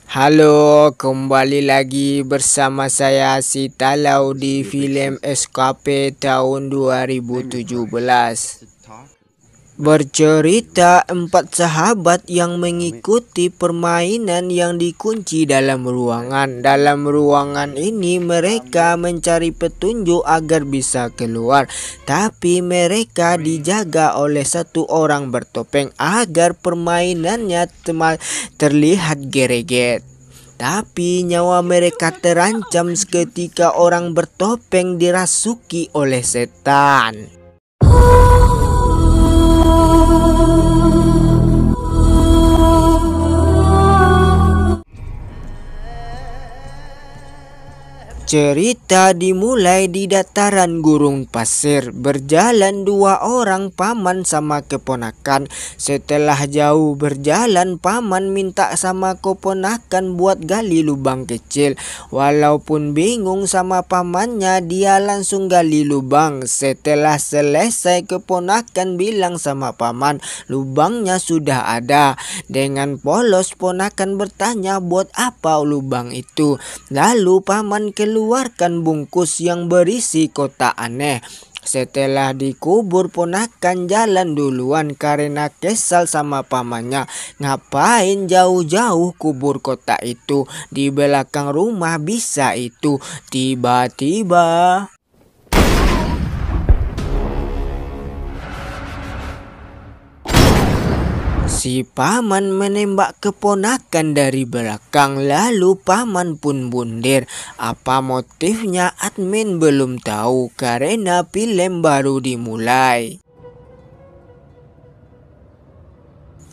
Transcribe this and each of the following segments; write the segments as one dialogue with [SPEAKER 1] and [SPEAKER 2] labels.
[SPEAKER 1] Halo, kembali lagi bersama saya si Talau di film SKP tahun 2017. Bercerita empat sahabat yang mengikuti permainan yang dikunci dalam ruangan. Dalam ruangan ini mereka mencari petunjuk agar bisa keluar. Tapi mereka dijaga oleh satu orang bertopeng agar permainannya terlihat gereget. Tapi nyawa mereka terancam seketika orang bertopeng dirasuki oleh setan. Cerita dimulai di dataran gurun pasir. Berjalan dua orang paman sama keponakan. Setelah jauh berjalan, paman minta sama keponakan buat gali lubang kecil. Walaupun bingung sama pamannya, dia langsung gali lubang. Setelah selesai, keponakan bilang sama paman, lubangnya sudah ada. Dengan polos, ponakan bertanya buat apa lubang itu. Lalu paman keluarkan bungkus yang berisi kotak aneh. Setelah dikubur, ponakan jalan duluan karena kesal sama pamannya. Ngapain jauh-jauh kubur kotak itu? Di belakang rumah bisa itu. Tiba-tiba si paman menembak keponakan dari belakang, lalu paman pun bundir. Apa motifnya admin belum tahu karena film baru dimulai.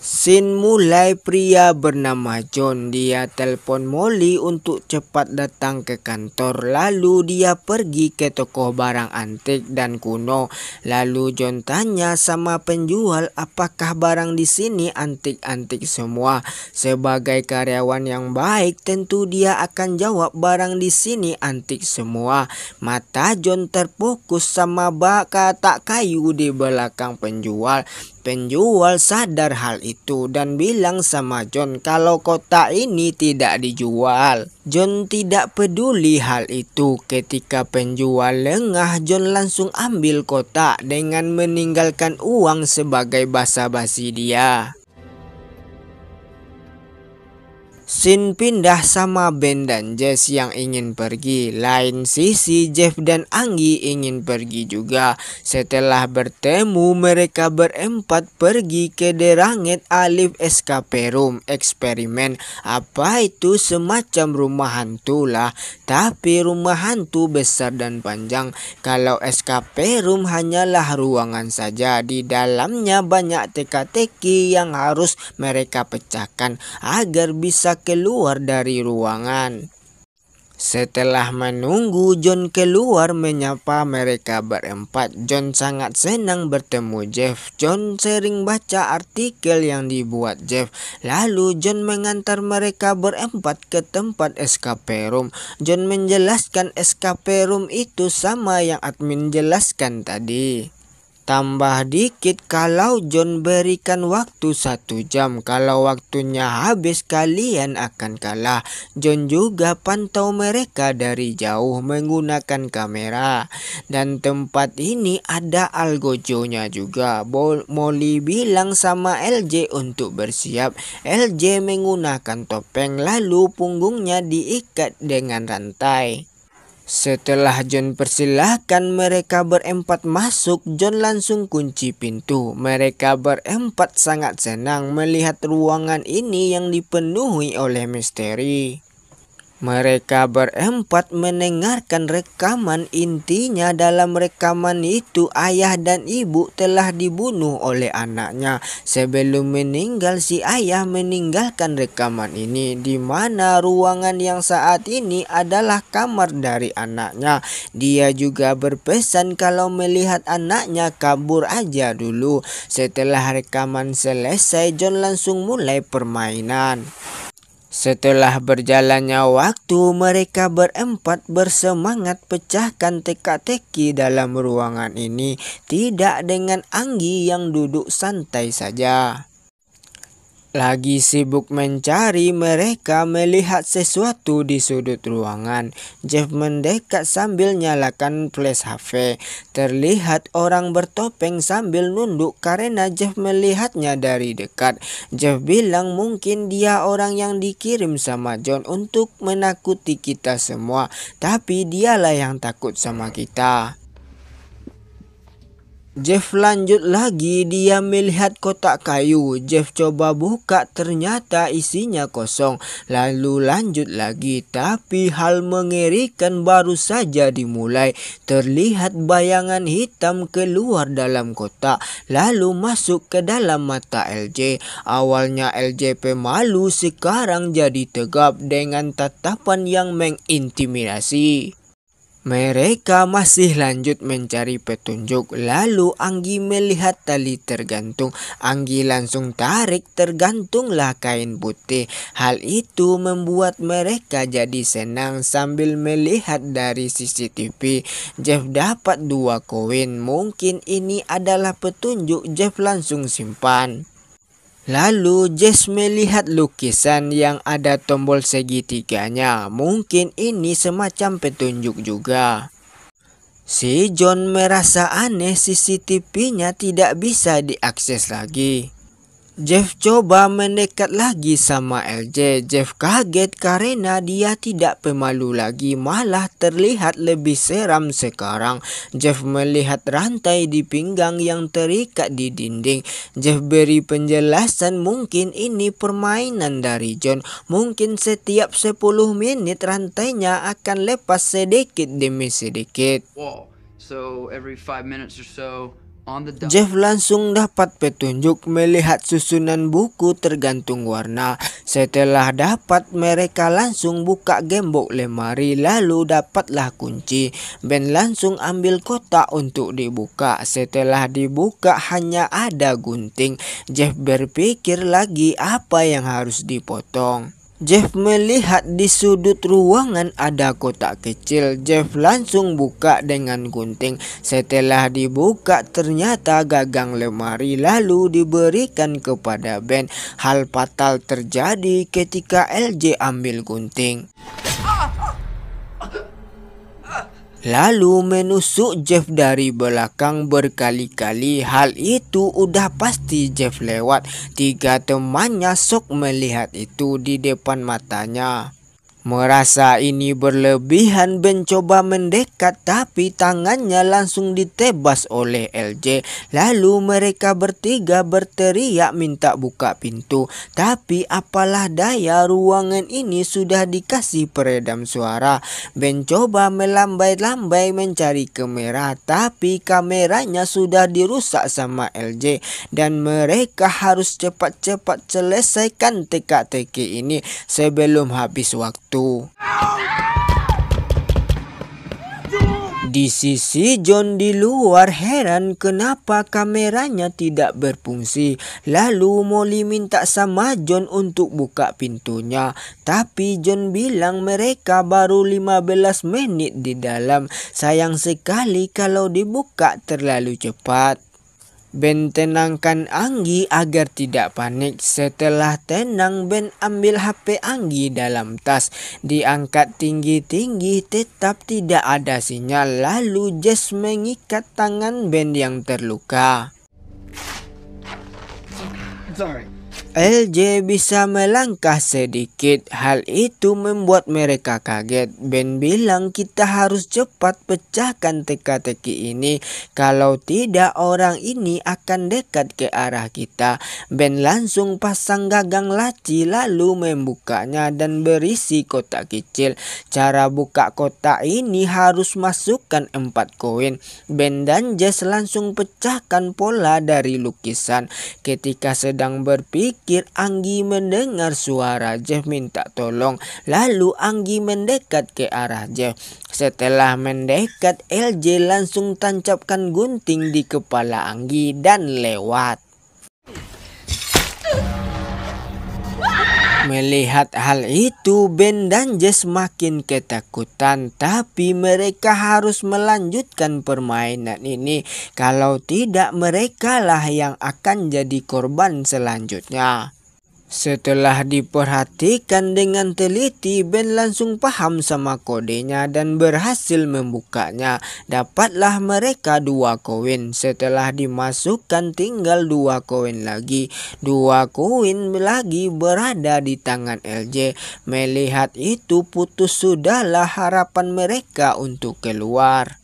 [SPEAKER 1] Scene mulai, pria bernama John. Dia telepon Molly untuk cepat datang ke kantor. Lalu dia pergi ke toko barang antik dan kuno. Lalu John tanya sama penjual apakah barang di sini antik-antik semua. Sebagai karyawan yang baik, tentu dia akan jawab barang di sini antik semua. Mata John terfokus sama bak katak kayu di belakang penjual. Penjual sadar hal itu dan bilang sama John kalau kotak ini tidak dijual. John tidak peduli hal itu. Ketika penjual lengah, John langsung ambil kotak dengan meninggalkan uang sebagai basa-basi dia. Scene pindah sama Ben dan Jess yang ingin pergi. Lain sisi, Jeff dan Anggi ingin pergi juga. Setelah bertemu, mereka berempat pergi ke Derangit Alif Escape Room eksperimen. Apa itu? Semacam rumah hantu lah. Tapi rumah hantu besar dan panjang. Kalau escape room hanyalah ruangan saja. Di dalamnya banyak teka-teki yang harus mereka pecahkan agar bisa keluar dari ruangan. Setelah menunggu, John keluar menyapa mereka berempat. John sangat senang bertemu Jeff. John sering baca artikel yang dibuat Jeff. Lalu John mengantar mereka berempat ke tempat escape room. John menjelaskan escape room itu sama yang admin jelaskan tadi. Tambah dikit kalau John berikan waktu 1 jam. Kalau waktunya habis kalian akan kalah. John juga pantau mereka dari jauh menggunakan kamera. Dan tempat ini ada algojonya juga. Molly bilang sama LJ untuk bersiap. LJ menggunakan topeng lalu punggungnya diikat dengan rantai. Setelah John persilahkan mereka berempat masuk, John langsung kunci pintu. Mereka berempat sangat senang melihat ruangan ini yang dipenuhi oleh misteri. Mereka berempat mendengarkan rekaman. Intinya dalam rekaman itu ayah dan ibu telah dibunuh oleh anaknya. Sebelum meninggal, si ayah meninggalkan rekaman ini di mana ruangan yang saat ini adalah kamar dari anaknya. Dia juga berpesan kalau melihat anaknya kabur aja dulu. Setelah rekaman selesai, John langsung mulai permainan. Setelah berjalannya waktu, mereka berempat bersemangat pecahkan teka-teki dalam ruangan ini, tidak dengan Anggi yang duduk santai saja. Lagi sibuk mencari, mereka melihat sesuatu di sudut ruangan. Jeff mendekat sambil nyalakan flash HP. Terlihat orang bertopeng sambil nunduk karena Jeff melihatnya dari dekat. Jeff bilang mungkin dia orang yang dikirim sama John untuk menakuti kita semua, tapi dialah yang takut sama kita. Jeff lanjut lagi, dia melihat kotak kayu. Jeff coba buka, ternyata isinya kosong. Lalu lanjut lagi, tapi hal mengerikan baru saja dimulai. Terlihat bayangan hitam keluar dalam kotak, lalu masuk ke dalam mata LJ. Awalnya LJP malu, sekarang jadi tegap dengan tatapan yang mengintimidasi. Mereka masih lanjut mencari petunjuk. Lalu Anggi melihat tali tergantung. Anggi langsung tarik, tergantunglah kain putih. Hal itu membuat mereka jadi senang sambil melihat dari CCTV. Jeff dapat 2 koin. Mungkin ini adalah petunjuk. Jeff langsung simpan. Lalu Jess melihat lukisan yang ada tombol segitiganya. Mungkin ini semacam petunjuk juga. Si John merasa aneh, CCTV-nya tidak bisa diakses lagi. Jeff coba mendekat lagi sama LJ. Jeff kaget karena dia tidak pemalu lagi, malah terlihat lebih seram sekarang. Jeff melihat rantai di pinggang yang terikat di dinding. Jeff beri penjelasan mungkin ini permainan dari John. Mungkin setiap 10 menit rantainya akan lepas sedikit demi sedikit.
[SPEAKER 2] Wow. So every 5 minutes or so.
[SPEAKER 1] Jeff langsung dapat petunjuk melihat susunan buku tergantung warna. Setelah dapat, mereka langsung buka gembok lemari, lalu dapatlah kunci. Ben langsung ambil kotak untuk dibuka. Setelah dibuka hanya ada gunting. Jeff berpikir lagi apa yang harus dipotong. Jeff melihat di sudut ruangan ada kotak kecil. Jeff langsung buka dengan gunting. Setelah dibuka ternyata gagang lemari, lalu diberikan kepada Ben. Hal fatal terjadi ketika LJ ambil gunting, lalu menusuk Jeff dari belakang berkali-kali. Hal itu udah pasti Jeff lewat. 3 temannya shock melihat itu di depan matanya. Merasa ini berlebihan, Ben coba mendekat tapi tangannya langsung ditebas oleh LJ. Lalu mereka bertiga berteriak minta buka pintu. Tapi apalah daya, ruangan ini sudah dikasih peredam suara. Ben coba melambai-lambai mencari kamera, tapi kameranya sudah dirusak sama LJ. Dan mereka harus cepat-cepat selesaikan teka-teki ini sebelum habis waktu. Di sisi John di luar heran kenapa kameranya tidak berfungsi. Lalu Molly minta sama John untuk buka pintunya. Tapi John bilang mereka baru 15 menit di dalam. Sayang sekali kalau dibuka terlalu cepat. Ben tenangkan Anggi agar tidak panik. Setelah tenang, Ben ambil HP Anggi dalam tas. Diangkat tinggi-tinggi, tetap tidak ada sinyal. Lalu Jess mengikat tangan Ben yang terluka.
[SPEAKER 2] Sorry.
[SPEAKER 1] LJ bisa melangkah sedikit. Hal itu membuat mereka kaget. Ben bilang kita harus cepat pecahkan teka-teki ini. Kalau tidak orang ini akan dekat ke arah kita. Ben langsung pasang gagang laci lalu membukanya dan berisi kotak kecil. Cara buka kotak ini harus masukkan 4 koin. Ben dan Jess langsung pecahkan pola dari lukisan. Ketika sedang berpikir, Anggi mendengar suara Jeff minta tolong. Lalu Anggi mendekat ke arah Jeff. Setelah mendekat, LJ langsung tancapkan gunting di kepala Anggi dan lewat. Melihat hal itu, Ben dan Jess makin ketakutan, tapi mereka harus melanjutkan permainan ini. Kalau tidak, merekalah yang akan jadi korban selanjutnya. Setelah diperhatikan dengan teliti, Ben langsung paham sama kodenya dan berhasil membukanya. Dapatlah mereka 2 koin. Setelah dimasukkan tinggal 2 koin lagi. 2 koin lagi berada di tangan LJ. Melihat itu putus sudahlah harapan mereka untuk keluar.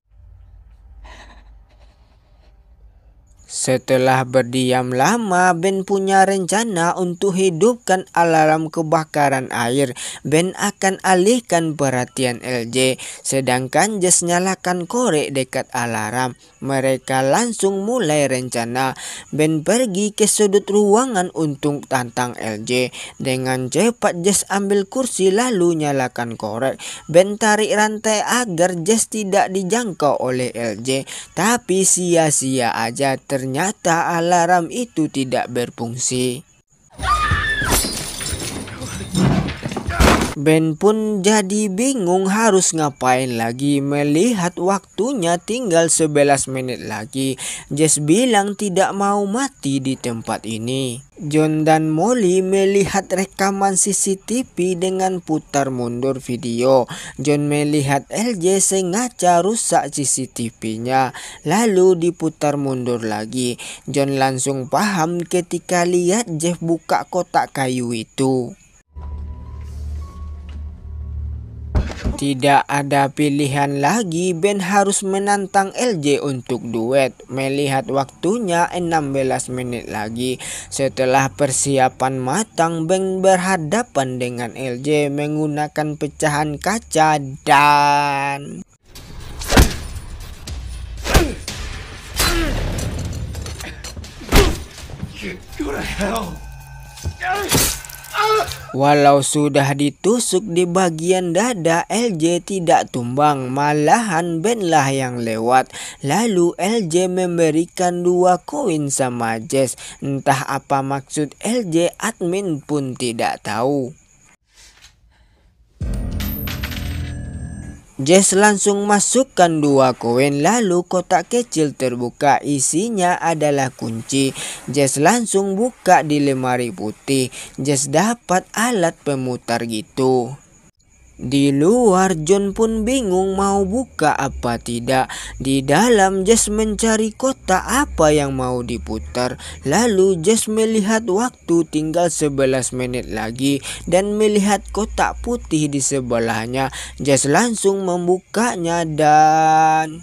[SPEAKER 1] Setelah berdiam lama, Ben punya rencana untuk hidupkan alarm kebakaran air. Ben akan alihkan perhatian LJ, sedangkan Jess nyalakan korek dekat alarm. Mereka langsung mulai rencana. Ben pergi ke sudut ruangan untuk tantang LJ. Dengan cepat Jess ambil kursi lalu nyalakan korek. Ben tarik rantai agar Jess tidak dijangkau oleh LJ, tapi sia-sia aja. Ternyata alarm itu tidak berfungsi. Ben pun jadi bingung harus ngapain lagi. Melihat waktunya tinggal 11 menit lagi, Jess bilang tidak mau mati di tempat ini. John dan Molly melihat rekaman CCTV dengan putar mundur video. John melihat LJ sengaja rusak CCTV-nya, lalu diputar mundur lagi. John langsung paham ketika lihat Jeff buka kotak kayu itu. Tidak ada pilihan lagi, Ben harus menantang LJ untuk duet. Melihat waktunya 16 menit lagi. Setelah persiapan matang, Ben berhadapan dengan LJ menggunakan pecahan kaca dan...
[SPEAKER 2] Go to hell.
[SPEAKER 1] Walau sudah ditusuk di bagian dada, LJ tidak tumbang, malahan Ben lah yang lewat. Lalu LJ memberikan 2 koin sama Jess. Entah apa maksud LJ, admin pun tidak tahu. Jess langsung masukkan 2 koin, lalu kotak kecil terbuka, isinya adalah kunci. Jess langsung buka di lemari putih. Jess dapat alat pemutar gitu. Di luar, John pun bingung mau buka apa tidak. Di dalam, Jess mencari kotak apa yang mau diputar. Lalu Jess melihat waktu tinggal 11 menit lagi dan melihat kotak putih di sebelahnya. Jess langsung membukanya dan...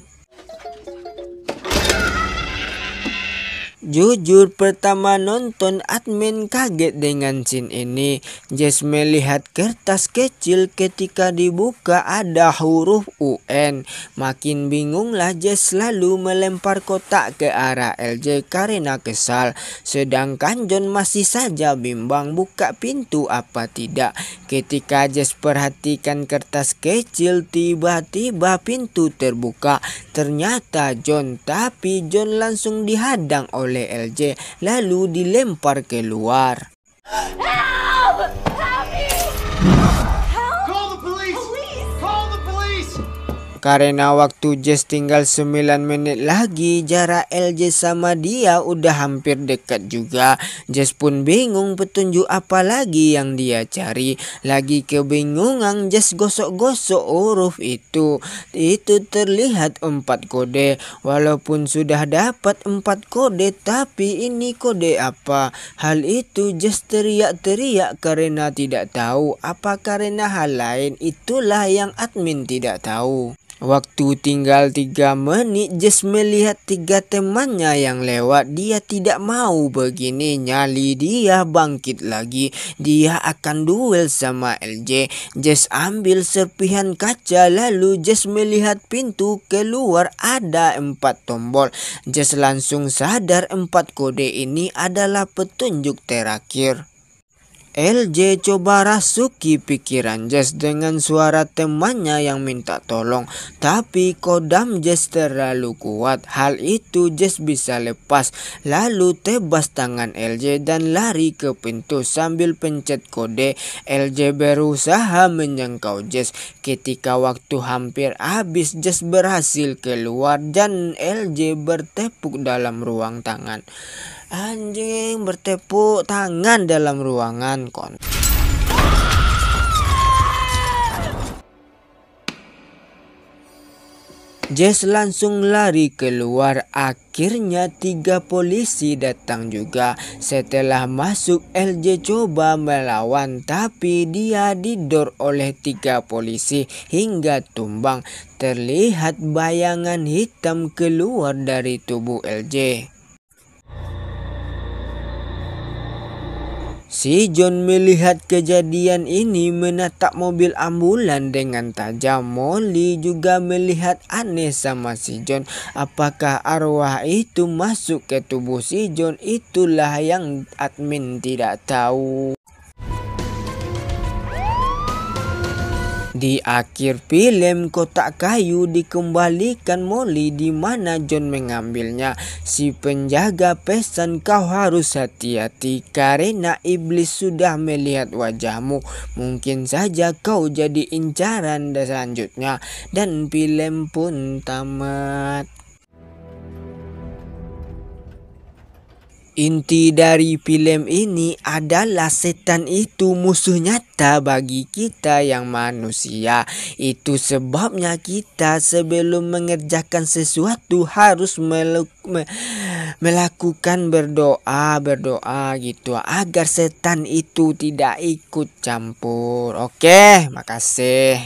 [SPEAKER 1] Jujur pertama nonton admin kaget dengan scene ini. Jess melihat kertas kecil, ketika dibuka ada huruf UN. Makin bingunglah Jess lalu melempar kotak ke arah LJ karena kesal. Sedangkan John masih saja bimbang buka pintu apa tidak. Ketika Jess perhatikan kertas kecil, tiba-tiba pintu terbuka. Ternyata John, tapi John langsung dihadang oleh LJ lalu dilempar keluar.
[SPEAKER 3] Help! Help me! Help!
[SPEAKER 2] Call the police. Call the police.
[SPEAKER 1] Karena waktu Jess tinggal 9 menit lagi, jarak LJ sama dia udah hampir dekat juga. Jess pun bingung petunjuk apa lagi yang dia cari. Lagi kebingungan, Jess gosok-gosok huruf itu. Itu terlihat 4 kode. Walaupun sudah dapat 4 kode, tapi ini kode apa? Hal itu Jess teriak-teriak karena tidak tahu. Apa karena hal lain? Itulah yang admin tidak tahu. Waktu tinggal 3 menit, Jess melihat 3 temannya yang lewat. Dia tidak mau begini, nyali dia bangkit lagi. Dia akan duel sama LJ. Jess ambil serpihan kaca, lalu Jess melihat pintu keluar ada 4 tombol. Jess langsung sadar 4 kode ini adalah petunjuk terakhir. LJ coba rasuki pikiran Jess dengan suara temannya yang minta tolong, tapi kodam Jess terlalu kuat. Hal itu Jess bisa lepas, lalu tebas tangan LJ dan lari ke pintu sambil pencet kode. LJ berusaha menjangkau Jess. Ketika waktu hampir habis, Jess berhasil keluar dan LJ bertepuk dalam ruang tangan. Anjing bertepuk tangan dalam ruangan Jess langsung lari keluar. Akhirnya 3 polisi datang juga. Setelah masuk, LJ coba melawan tapi dia didor oleh 3 polisi hingga tumbang. Terlihat bayangan hitam keluar dari tubuh LJ. Si John melihat kejadian ini menatap mobil ambulan dengan tajam. Molly juga melihat aneh sama si John. Apakah arwah itu masuk ke tubuh si John? Itulah yang admin tidak tahu. Di akhir film, kotak kayu dikembalikan Molly di mana John mengambilnya. Si penjaga pesan, kau harus hati-hati karena iblis sudah melihat wajahmu. Mungkin saja kau jadi incaran selanjutnya. Dan film pun tamat. Inti dari film ini adalah setan itu musuh nyata bagi kita yang manusia. Itu sebabnya kita sebelum mengerjakan sesuatu harus melakukan berdoa gitu agar setan itu tidak ikut campur. Oke, makasih.